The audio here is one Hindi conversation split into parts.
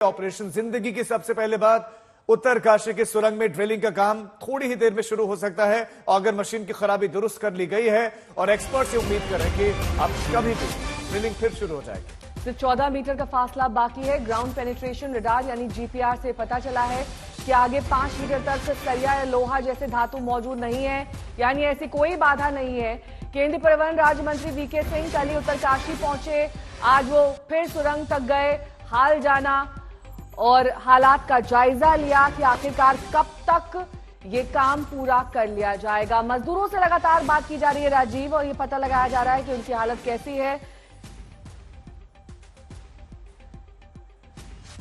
ऑपरेशन जिंदगी की सबसे पहले बात, उत्तरकाशी के सुरंग में ड्रिलिंग का काम थोड़ी ही देर में शुरू हो सकता है और अगर मशीन की खराबी दुरुस्त कर ली गई है और एक्सपर्ट से उम्मीद कर रहे हैं कि अब कभी भी ड्रिलिंग फिर शुरू हो जाएगी। सिर्फ 14 मीटर का फासला बाकी है। ग्राउंड पेनिट्रेशन रडार यानी जीपीआर से पता चला है कि आगे 5 मीटर तक सरिया या लोहा जैसे धातु मौजूद नहीं है, यानी ऐसी कोई बाधा नहीं है। केंद्रीय परिवहन राज्य मंत्री वीके सिंह कल ही उत्तरकाशी पहुंचे, आज वो फिर सुरंग तक गए, हाल जाना और हालात का जायजा लिया कि आखिरकार कब तक ये काम पूरा कर लिया जाएगा। मजदूरों से लगातार बात की जा रही है राजीव, और ये पता लगाया जा रहा है कि उनकी हालत कैसी है।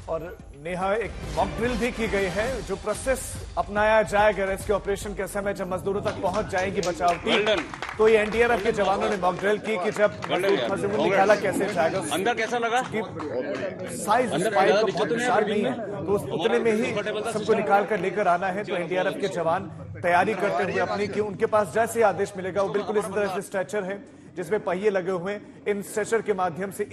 और नेहा, एक मॉक ड्रिल भी की गई है। जो प्रोसेस अपनाया जाएगा रेस्क्यू ऑपरेशन के समय जब मजदूरों तक पहुंच जाएगी बचाव टीम, तो ये एनडीआरएफ के जवानों ने मॉक ड्रिल की कि जब मजदूर निकाला कैसे जाएगा, अंदर कैसा लगा, साइज पाइप का बहुत विशाल नहीं है, तो उतने में ही सबको निकाल कर लेकर आना है। तो एनडीआरएफ के जवान तैयारी करते हुए अपनी कि उनके पास जैसे आदेश मिलेगा वो बिल्कुल इसी तरह से स्ट्रेचर है जिसमें पहिए लगे हुए हैं, इन स्ट्रेचर के माध्यम से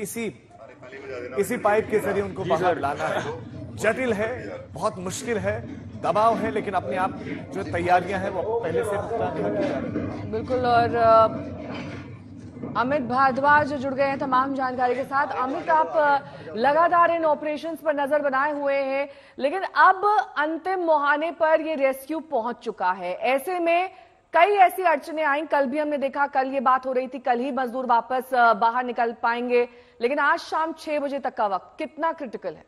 इसी पाइप के जरिए उनको बाहर लाना है। जटिल है, बहुत मुश्किल है, दबाव है, लेकिन अपने आप जो तैयारियां हैं वो पहले से बिल्कुल। और अमित भारद्वाज जुड़ गए हैं तमाम जानकारी के साथ। अमित, आप लगातार इन ऑपरेशंस पर नजर बनाए हुए हैं, लेकिन अब अंतिम मुहाने पर ये रेस्क्यू पहुंच चुका है। ऐसे में कई ऐसी अड़चनें आई, कल भी हमने देखा, कल ये बात हो रही थी कल ही मजदूर वापस बाहर निकल पाएंगे, लेकिन आज शाम 6 बजे तक का वक्त कितना क्रिटिकल है?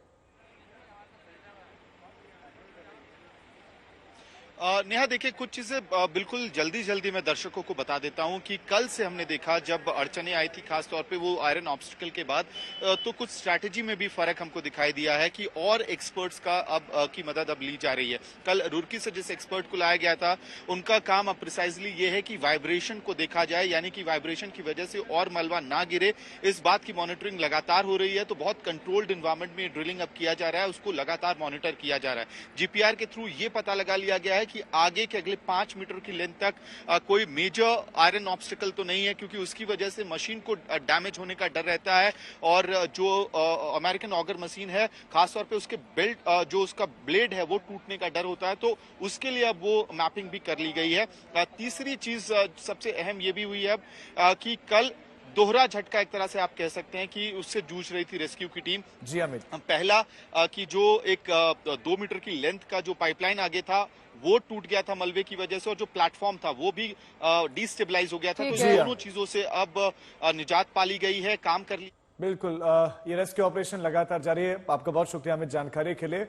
नेहा, देखिए, कुछ चीजें बिल्कुल जल्दी मैं दर्शकों को बता देता हूं कि कल से हमने देखा जब अड़चने आई थी, खास तौर पे वो आयरन ऑब्स्टिकल के बाद, तो कुछ स्ट्रैटेजी में भी फर्क हमको दिखाई दिया है कि और एक्सपर्ट्स का की मदद अब ली जा रही है। कल रुड़की से जिस एक्सपर्ट को लाया गया था, उनका काम अब प्रिसाइजली ये है कि वाइब्रेशन को देखा जाए, यानी कि वाइब्रेशन की वजह से और मलबा ना गिरे, इस बात की मॉनिटरिंग लगातार हो रही है। तो बहुत कंट्रोल्ड एनवायरमेंट में ड्रिलिंग अब किया जा रहा है, उसको लगातार मॉनिटर किया जा रहा है। जीपीआर के थ्रू ये पता लगा लिया गया है कि आगे के अगले 5 मीटर की लेंथ तक कोई मेजर आयरन ऑब्स्टिकल तो नहीं है, क्योंकि उसकी वजह से मशीन को डैमेज होने का डर रहता है। और जो अमेरिकन ऑगर मशीन है, खासतौर पे उसके बेल्ट, जो उसका ब्लेड है, वो टूटने का डर होता है, तो उसके लिए अब वो मैपिंग भी कर ली गई है। तीसरी चीज सबसे अहम ये भी हुई है कि कल दोहरा झटका एक तरह से आप कह सकते हैं कि उससे जूझ रही थी रेस्क्यू की टीम। जी अमित, पहला कि जो एक 2 मीटर की लेंथ का जो पाइपलाइन आगे था वो टूट गया था मलबे की वजह से, और जो प्लेटफॉर्म था वो भी डिस्टेबलाइज हो गया था। तो इन दोनों चीजों से अब निजात पा ली गई है, काम कर ली। बिल्कुल। ये रेस्क्यू ऑपरेशन लगातार जारी है। आपका बहुत शुक्रिया अमित जानकारी के लिए।